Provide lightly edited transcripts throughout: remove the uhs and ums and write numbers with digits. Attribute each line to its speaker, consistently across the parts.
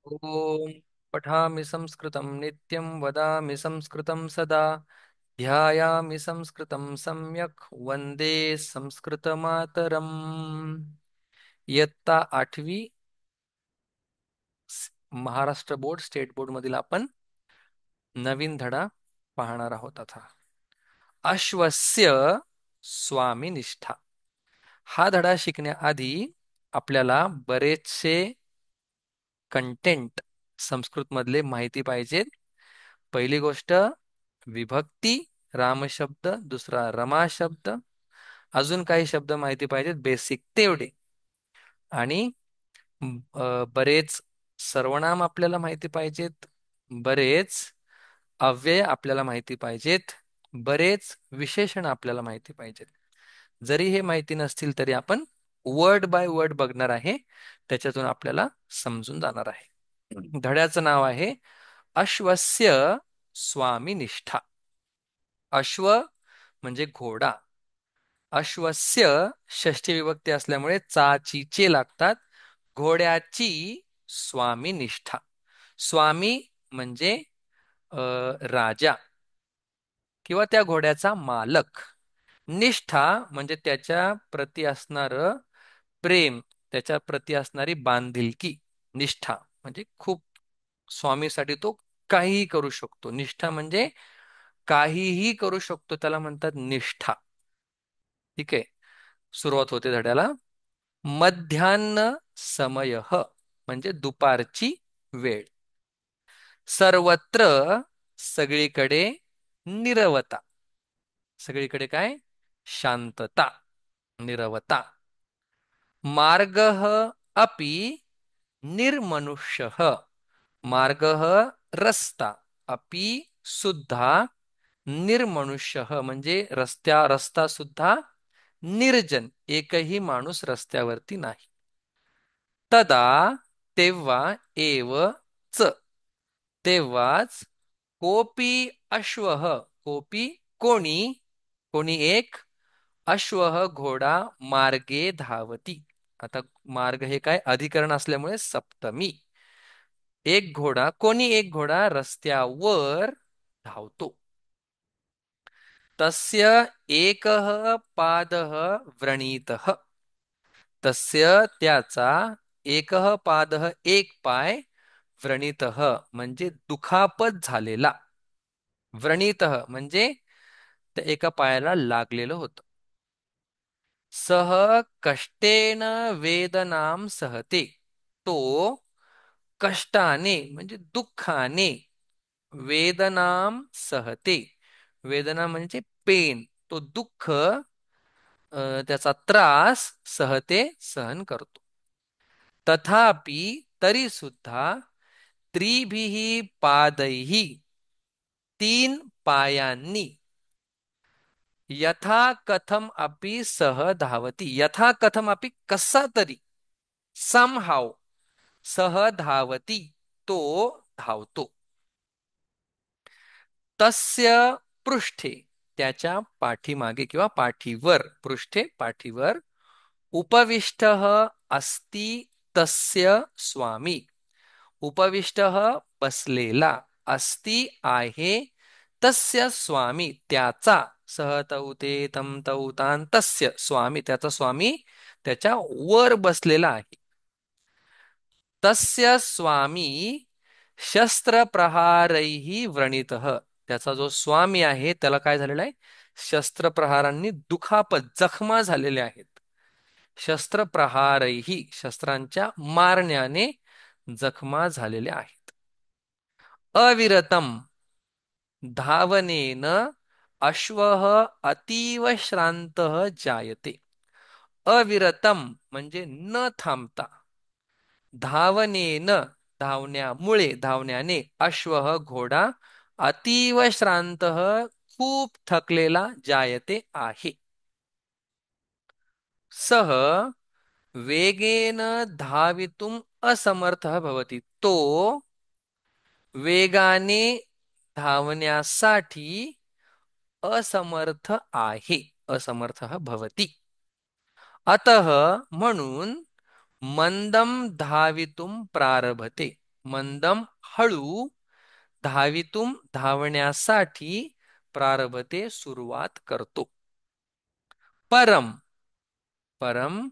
Speaker 1: ॐ पठामि संस्कृतं नित्यं वदामि संस्कृतं सदा ध्यायामि संस्कृतं सम्यक् वन्दे संस्कृतमातरम्. इयत्ता 8वी महाराष्ट्र बोर्ड स्टेट बोर्ड मधील आपण नवीन धडा पाहणार आहोत. आता अश्वस्य स्वामिनिष्ठा हा धडा शिकण्याआधी आपल्याला बरेचसे कंटेंट संस्कृत मधले माहिती पाहिजेत. पहिली गोष्ट विभक्ती, रामशब्द, दुसरा रमा शब्द, अजून काही शब्द माहिती पाहिजेत बेसिक तेवढे. आणि बरेच सर्वनाम आपल्याला माहिती पाहिजेत, बरेच अव्यय आपल्याला माहिती पाहिजेत, बरेच विशेषण आपल्याला माहिती पाहिजेत. जरी हे माहिती नसतील तरी आपण वर्ड बाय वर्ड बघणार आहे, त्याच्यातून आपल्याला समजून जाणार आहे. धड्याचं नाव आहे अश्वस्य स्वामिनिष्ठा. अश्व म्हणजे घोडा. अश्वस्य षष्ठी विभक्ती असल्यामुळे चे लागतात. घोड्याची स्वामिनिष्ठा. स्वामी म्हणजे राजा किंवा त्या घोड्याचा मालक. निष्ठा म्हणजे त्याच्या प्रती असणार प्रेम, त्याच्या प्रती असणारी बांधिलकी. निष्ठा म्हणजे खूप स्वामीसाठी तो काहीही करू शकतो. निष्ठा म्हणजे काहीही करू शकतो, त्याला म्हणतात निष्ठा. ठीक आहे, सुरुवात होते धड्याला. मध्यान्ह समय म्हणजे दुपारची वेळ. सर्वत्र सगळीकडे निरवता. सगळीकडे काय? शांतता, निरवता. मार्गः अपि निर्मनुष्यः. मार्गः रस्ता, अपि सुद्धा, निर्मनुष्यः म्हणजे रस्ता सुद्धा निर्जन, एकही माणूस रस्त्यावरती नाही. तदा तेव्हा एव च तेव्हाच कोपी अश्वः कोपी कोणी, कोणी एक, अश्वः घोडा मार्गे धावती. आता मार्ग हे काय अधिकरण असल्यामुळे सप्तमी. एक घोडा, कोणी एक घोडा रस्त्यावर धावतो. तस्य एकः पादः व्रणीतः. तस्य त्याचा एकः पादः एक पाय, व्रणीतः म्हणजे दुखापत झालेला. व्रणीतः म्हणजे त्या एका पायाला लागलेलं होतं. सह कष्टेन वेदनाम सहते. तो कष्टाने म्हणजे दुःखाने, वेदनाम सहते. वेदना म्हणजे पेन, तो दुःख, त्याचा त्रास सहते सहन करतो. तथापि तरी सुद्धा त्रिभिः पादैः तीन पायांनी यथा कथम अपि सह धावती. यथा कथम अपि कसा तरी, समहाव, सह धावती तो धावतो. तस्य पृष्ठे त्याच्या पाठीमागे किंवा पाठीवर, पृष्ठे पाठीवर, उपविष्टः अस्ति तस्य स्वामी. उपविष्टः बसलेला, अस्ति आहे, तस्य स्वामी त्याचा, सह तौते तम तौतान तस्य स्वामी त्याचा स्वामी त्याच्या वर बसलेला आहे. तस्य स्वामी शस्त्रप्रहारैः व्रणितः. त्याचा जो स्वामी आहे त्याला काय झालेलं आहे? शस्त्रप्रहारांनी दुखापत, जखमा झालेल्या आहेत. शस्त्रप्रहारैः शस्त्रांच्या मारण्याने जखमा झालेल्या आहेत. अविरतम धावनेन अश्वः अतीव श्रांतः जायते. अविरतम म्हणजे न थांबता, धावनेन धावण्यामुळे, धावण्याने, अश्वः घोडा, अतीव श्रांतः खूप थकलेला, जायते आहे. सह वेगेन धावितुम असमर्थः भवति. तो वेगाने धावण्यासाठी असमर्थ आहे. असमर्थः भवति. अतः म्हणून मंदम धावितुम प्रारभते. मंदम हळू धावण्यासाठी प्रारभते सुरुवात करतो. परम परम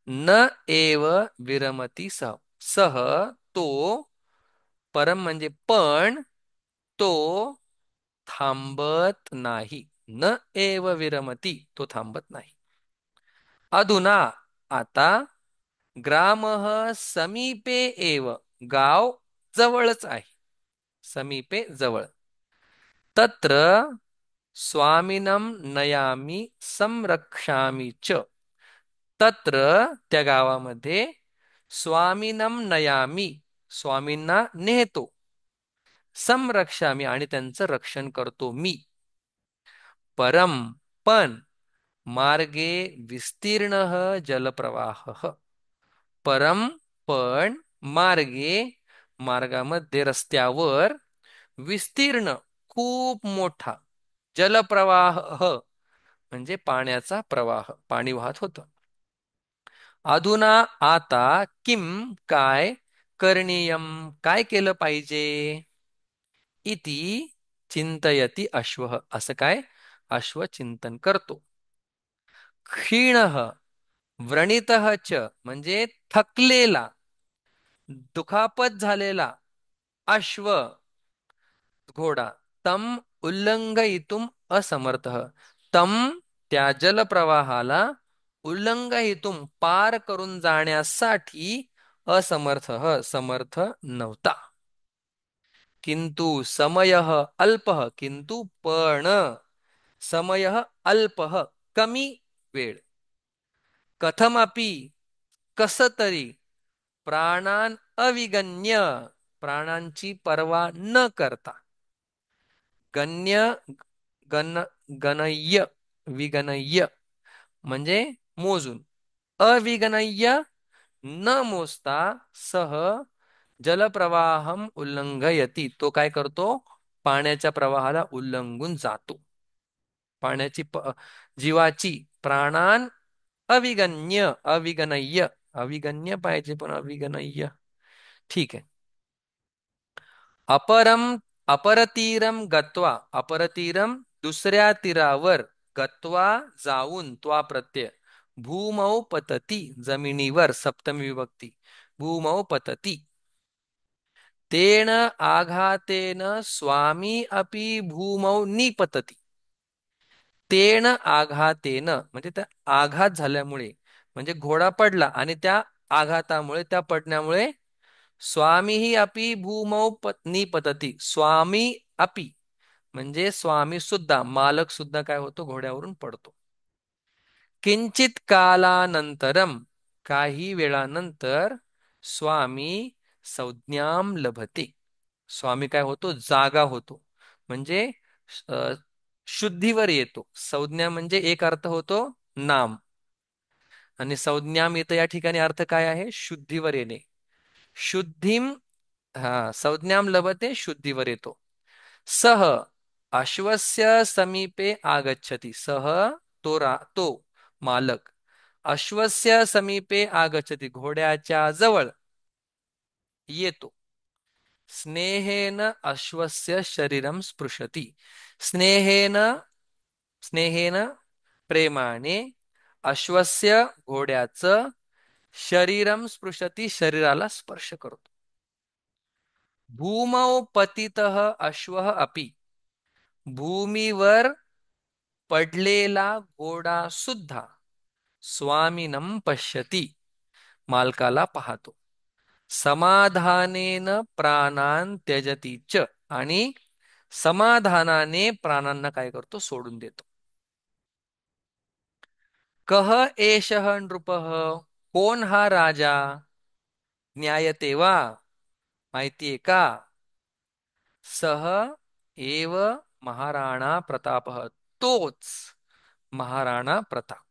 Speaker 1: न एव विरमती सह सह तो परम म्हणजे पण तो थांबत नाही. न एव विरमती तो थांबत नाही. अधुना आता ग्रामः समीपे एव गाव जवळच आहे. समीपे जवळ. तत्र स्वामिनं नयामि संरक्षामि च. तत्र त्या गावामध्ये स्वामिनं नयामि स्वामींना नेतो. संरक्षामि आणि त्यांचं रक्षण करतो मी. परम पण मार्गे विस्तीर्ण जलप्रवाह. परम पण मार्गे मार्गामध्ये रस्त्यावर विस्तीर्ण खूप मोठा जलप्रवाह म्हणजे पाण्याचा प्रवाह पाणी वाहत होतं. अधुना आता किम काय करणीयम काय केलं पाहिजे इति चिंतयति अश्वः असं काय अश्व चिंतन करतो. क्षीणः व्रणितः च म्हणजे थकलेला दुखापत झालेला अश्व घोडा तम उल्लंघयितुम असमर्थः तम त्या जलप्रवाहाला उल्लंघयितुम पार करून जाण्यासाठी समर्थ नव्हता. किंतु समयः अल्पः किंतु पण समयः अल्पः कमी वेळ. कथमपि कस तरी प्राणान अविगण्य प्राणांची पर्वा न करता गण्य गण गणय्य विगणय्य म्हणजे मोजून अविगणय्य न मोजता सह जलप्रवाहम उल्लंघयती तो काय करतो पाण्याच्या प्रवाहाला उल्लंघून जातो. पाण्याची जीवाची प्राणान अविगण्य अविगणय्य अविगण्य पाहिजे पण अविगणय्य ठीक आहे. अपरम अपरतीरम गत्वा अपरतीरम दुसऱ्या तीरावर गत्वा जाऊन त्वा प्रत्यय भूमौ पतती जमिनीवर सप्तमी विभक्ती भूमौ पतती. तेन आघातेन स्वामी अपि भूमौ निपतती. तेन आघातेन म्हणजे त्या आघात झाल्यामुळे म्हणजे घोडा पडला आणि त्या आघातामुळे त्या पडण्यामुळे स्वामीही अपि भूमौ निपतती स्वामी अपि म्हणजे स्वामी सुद्धा मालक सुद्धा काय होतो घोड्यावरून पडतो. किंचित कालानंतरम काही वेळानंतर स्वामी संज्ञाम लभते स्वामी काय होतो जागा होतो म्हणजे अ, शुद्धीवर येतो. संज्ञा म्हणजे एक अर्थ होतो नाम आणि संज्ञाम येतं या ठिकाणी अर्थ काय आहे शुद्धीवर येणे. शुद्धीम संज्ञाम लभते शुद्धीवर येतो. सह अश्वस्य समीपे आगच्छति सह तो मालक अश्वस्य समीपे आगच्छति घोड्याच्या जवळ येतो. स्नेहेन अश्वस्य शरीरम स्पृशति स्नेहेन स्नेहेन प्रेमाने अश्वस्य घोड्याचं शरीरम स्पृशती शरीराला स्पर्श करतो. भूमौ पतितः अश्वः अपि भूमीवर पडलेला घोडा सुद्धा स्वामिनं पश्यती मालकाला पाहतो. समाधानेन प्राणान त्यजती च आणि समाधानाने प्राणांना काय करतो सोडून देतो. कह एषः नृपः कोण हा राजा ज्ञायते वा माहितीये का. सह एव महाराणा प्रतापः तोच महाराणा प्रताप.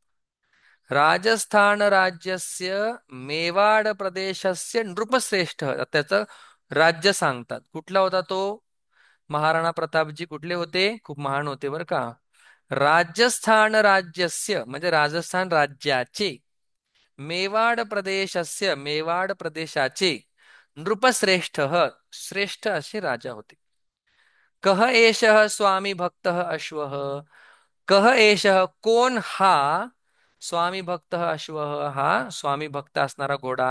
Speaker 1: राजस्थान राज्यस्य मेवाड प्रदेशस्य नृपश्रेष्ठ त्याचं राज्य सांगतात. कुठला होता तो महाराणा प्रतापजी कुठले होते खूप महान होते बरं का. राजस्थान राज्यस्य म्हणजे राजस्थान राज्याचे मेवाड प्रदेशस्य मेवाड प्रदेशाचे नृपश्रेष्ठ श्रेष्ठ असे राजा होते. कह एषः स्वामी भक्तः अश्वः. कह एषः कोण हा स्वामी भक्तः अश्वः हा स्वामी भक्त असणारा घोडा.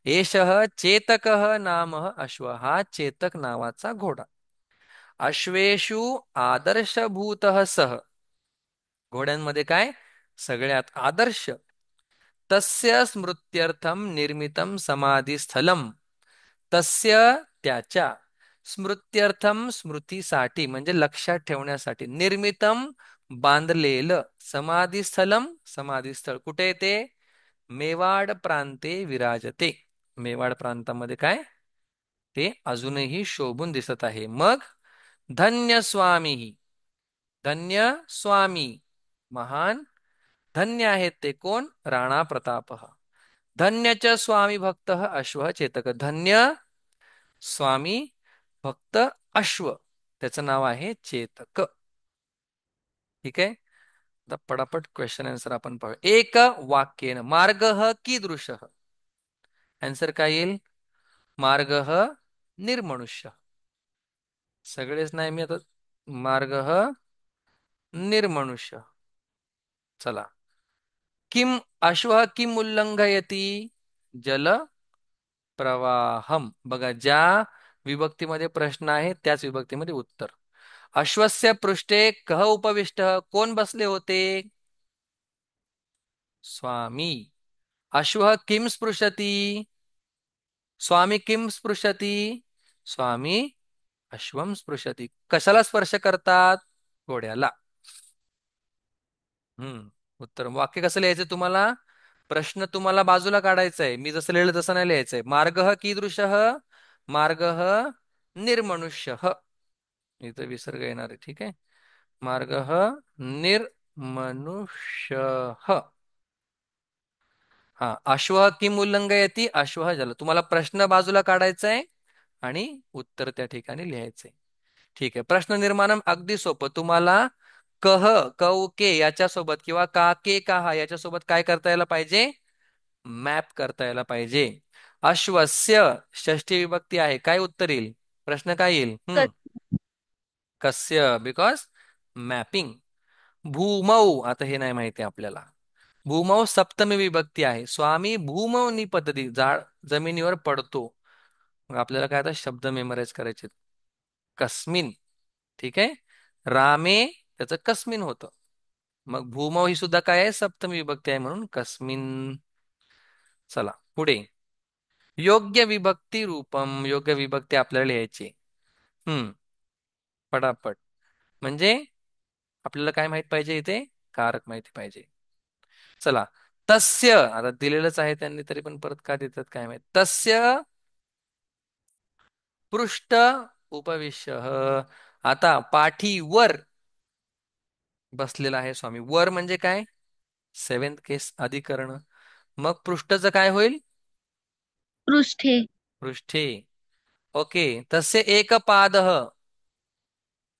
Speaker 1: एषः चेतकः नाम अश्व हा चेतक नावाचा घोडा. अश्वेषु आदर्शभूतः सह घोड्यांमध्ये काय सगळ्यात आदर्श. तस्य स्मृत्यर्थम निर्मितम समाधीस्थलम. तस्य त्याच्या स्मृत्यर्थम स्मृतीसाठी म्हणजे लक्षात ठेवण्यासाठी निर्मितम बांधलेलं समाधीस्थलम समाधीस्थळ कुठे येते मेवाड प्रांते विराजते. मेवाड प्रांतामध्ये काय ते अजूनही शोभून दिसत आहे. मग धन्य स्वामी धन्य स्वामी महान धन्य आहेत ते कोण राणा प्रताप. धन्य च स्वामी भक्त अश्व चेतक. धन्य स्वामी भक्त अश्व त्याचं नाव आहे चेतक. ठीक आहे. आता पटापट क्वेश्चन आन्सर आपण पाहू. एक वाक्येन मार्ग कीदृश. आन्सर काय येईल मार्ग निर्मनुष्य. सगळेच नाही मी आता मार्ग निर्मनुष्य. चला किम अश्व किम उल्लंघयती जल प्रवाहम. बघा ज्या विभक्तीमध्ये प्रश्न आहे त्याच विभक्तीमध्ये उत्तर. अश्वस्य पृष्ठे कह उपविष्ट कोण बसले होते स्वामी. अश्व किम स्पृशती स्वामी किम स्पृशती स्वामी अश्वम स्पृशती. कशाला स्पर्श करतात घोड्याला. उत्तर वाक्य कसं लिहायचं तुम्हाला प्रश्न तुम्हाला बाजूला काढायचा आहे. मी जसं लिहिलं तसं नाही लिहायचंय. मार्ग कीदृश मार्ग निर्मनुष्य. इथं विसर्ग येणार आहे. ठीक आहे. मार्ग निर्मनुष्य. हा अश्व किम उल्लंघयती अश्व झालं. तुम्हाला प्रश्न बाजूला काढायचा आहे आणि उत्तर त्या ठिकाणी लिहायचंय. ठीक आहे. प्रश्न निर्माण अगदी सोपं. तुम्हाला कह कौ के याच्यासोबत किंवा का के का हा याच्यासोबत काय करता यायला पाहिजे मॅप करता यायला पाहिजे. अश्वस्य षष्ठी विभक्ती आहे काय उत्तर येईल प्रश्न काय येईल कस्य बिकॉज मॅपिंग. भूमौ आता हे नाही माहिती आपल्याला. भूमौ सप्तमी विभक्ती आहे. स्वामी भूमौ निपतती झाड जमिनीवर पडतो. मग आपल्याला काय आता शब्द मेमराईज करायचे. कस्मिन. ठीक आहे. रामे त्याचं कस्मिन होतं. मग भूमौ ही सुद्धा काय आहे सप्तमी विभक्ती आहे म्हणून कस्मिन. चला पुढे योग्य विभक्ती रूपम. योग्य विभक्ती आपल्याला लिहायची. हम्म पटापट म्हणजे आपल्याला काय माहित पाहिजे इथे कारक माहिती पाहिजे. चला तस्य आता दिलेलंच आहे त्यांनी तरी पण परत का देतात काय माहित. तस्य पृष्ठ उपविश्य. आता पाठीवर बसलेला आहे स्वामी. वर म्हणजे काय सेव्हन्थ केस अधिकरण. मग पृष्ठचं काय होईल
Speaker 2: पृष्ठे.
Speaker 1: पृष्ठे. ओके. तस्य एक पाद.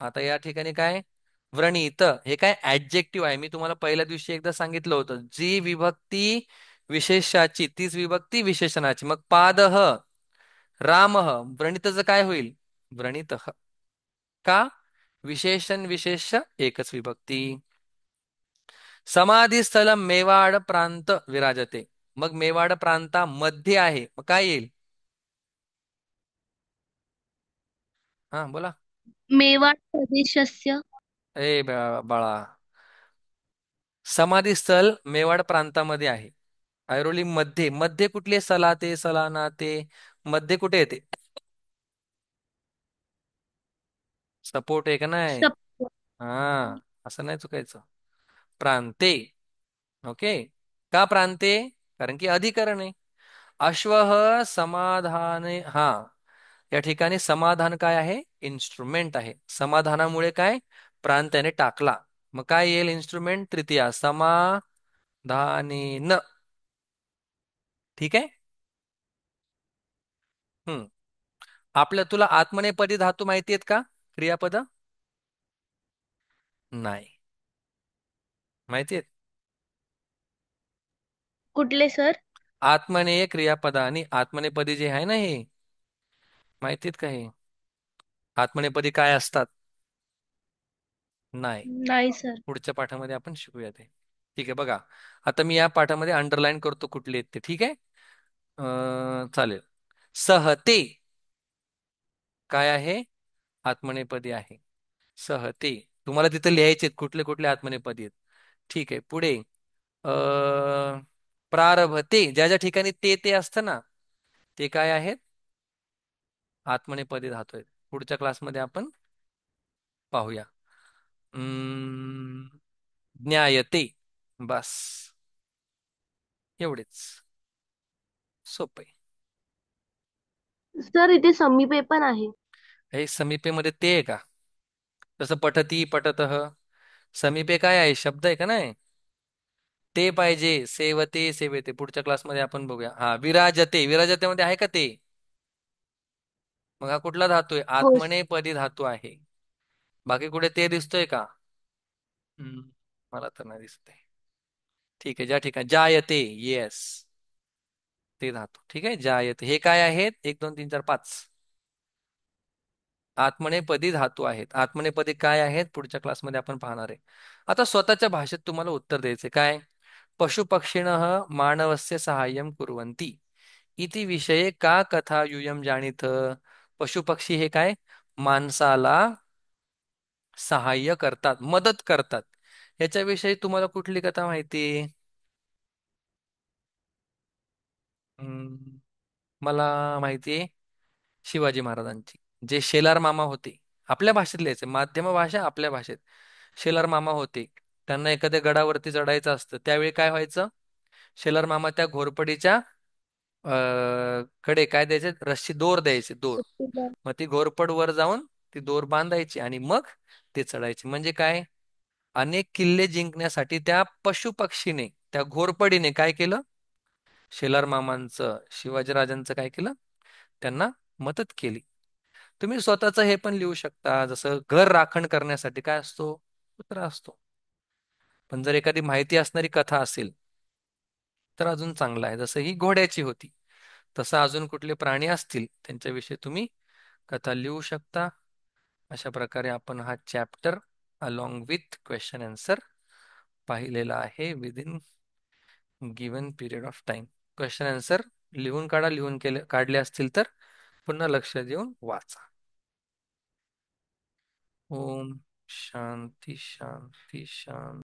Speaker 1: आता या ठिकाणी काय व्रणीत हे काय ऍडजेक्टिव्ह आहे. मी तुम्हाला पहिल्या दिवशी एकदा सांगितलं होतं जी विभक्ती विशेषाची तीच विभक्ती विशेषणाची. मग पाद राम व्रणितचं काय होईल व्रणित का विशेषण विशेष एकच विभक्ती. समाधी स्थल मेवाड प्रांत विराजते. मग मेवाड प्रांतामध्ये आहे मग काय येईल हा बोला.
Speaker 2: मेवाड प्रदेशस्य.
Speaker 1: बाळा समाधी स्थल मेवाड प्रांतामध्ये आहे. ऐरोली मध्ये मध्ये कुठले सलाते सलाना ते मध्ये कुठे येते सपोर्ट आहे का नाही.
Speaker 2: सप
Speaker 1: हा असं नाही चुकायचं. प्रांते. ओके. का प्रांते कारण की अधिकरण आहे. अश्वह समाधाने हा या ठिकाणी समाधान काय आहे इन्स्ट्रुमेंट आहे. समाधानामुळे काय प्राण त्याने टाकला. मग काय येईल इन्स्ट्रुमेंट तृतीया समाधानेन. ठीक आहे. हम्म आपल्या तुला आत्मनेपदी धातू माहिती आहेत का क्रियापद नाही माहिती आहेत.
Speaker 2: कुठले सर?
Speaker 1: आत्मनेय क्रियापद आणि आत्मनेपदी जे आहे ना हे माहितीत का हे? आत्मनेपदी काय असतात? नाही.
Speaker 2: नाही सर.
Speaker 1: पुढच्या पाठामध्ये आपण शिकूया ते. ठीक आहे, बघा. आता मी या पाठामध्ये अंडरलाईन करतो कुठले आहेत ते. ठीक आहे. चालेल. सहते काय आहे? आत्मनेपदी आहे. सहते. तुम्हाला तिथे लिहायचे आहेत कुठले कुठले आत्मनेपदी आहेत. ठीक आहे, पुढे. अ प्रारभते, ज्या ज्या ठिकाणी ते असतं ना, ते काय आहेत? आत्मनेपदी धातू आहेत. पुढच्या क्लासमध्ये आपण पाहूया. अं, ज्ञायते. बस, एवढेच. सोपे.
Speaker 2: सर इथे समीपे पण आहे.
Speaker 1: हे समीपेमध्ये ते आहे का? जसं पठती पठतः. समीपे काय आहे? शब्द आहे का नाही? ते पाहिजे. सेवते सेवेते पुढच्या क्लासमध्ये आपण बघूया. हा, विराजते. विराजते मध्ये आहे का ते? मग हा कुठला धातू आहे?
Speaker 2: हो.
Speaker 1: आत्मनेपदी धातू आहे. बाकी कुठे ते दिसतोय का? हम्म, मला तर नाही दिसतंय. ठीक आहे, ज्या ठिकाणी जायते. येस, ते धातू. ठीक आहे, जायते. हे काय आहेत? 1 2 3 4 5 आत्मनेपदी धातू आहेत. आत्मनेपदी काय आहेत? पुढच्या क्लासमध्ये आपण पाहणार आहे. आता स्वतःच्या भाषेत तुम्हाला उत्तर द्यायचे काय? पशुपक्षिणः मानवस्य सहाय्यम कुर्वन्ति इति विषये का कथा यूयम जाणीथ. पशुपक्षी हे काय? माणसाला सहाय्य करतात, मदत करतात. याच्याविषयी तुम्हाला कुठली कथा माहिती? हम्म, मला माहिती आहे शिवाजी महाराजांची. जे शेलार मामा होते, आपल्या भाषेत लिहायचे, माध्यम भाषा आपल्या भाषेत. शेलार मामा होते, त्यांना एखाद्या गडावरती चढायचं असतं. त्यावेळी काय व्हायचं? शेलार मामा त्या घोरपडीच्या कडे काय द्यायचे? रस्सी, दोर द्यायचे, दोर. मग ती घोरपड वर जाऊन ती दोर बांधायची आणि मग ते चढायचे. म्हणजे काय? अनेक किल्ले जिंकण्यासाठी त्या पशुपक्षीने, त्या घोरपडीने काय केलं? शेलार मामांचं, शिवाजीराजांचं काय केलं? त्यांना मदत केली. तुम्ही स्वतःच हे पण लिहू शकता. जसं घर राखण करण्यासाठी काय असतो? कुत्रा असतो. पण जर एखादी माहिती असणारी कथा असेल तर अजून चांगलं आहे. जसं ही घोड्याची होती, तसं अजून कुठले प्राणी असतील त्यांच्याविषयी तुम्ही कथा लिहू शकता. अशा प्रकारे आपण हा chapter along with question answer पाहिलेला आहे within given period of time. Question answer लिहून काढा. काढले असतील तर पुन्हा लक्ष देऊन वाचा. ओम शांती शांती शांती.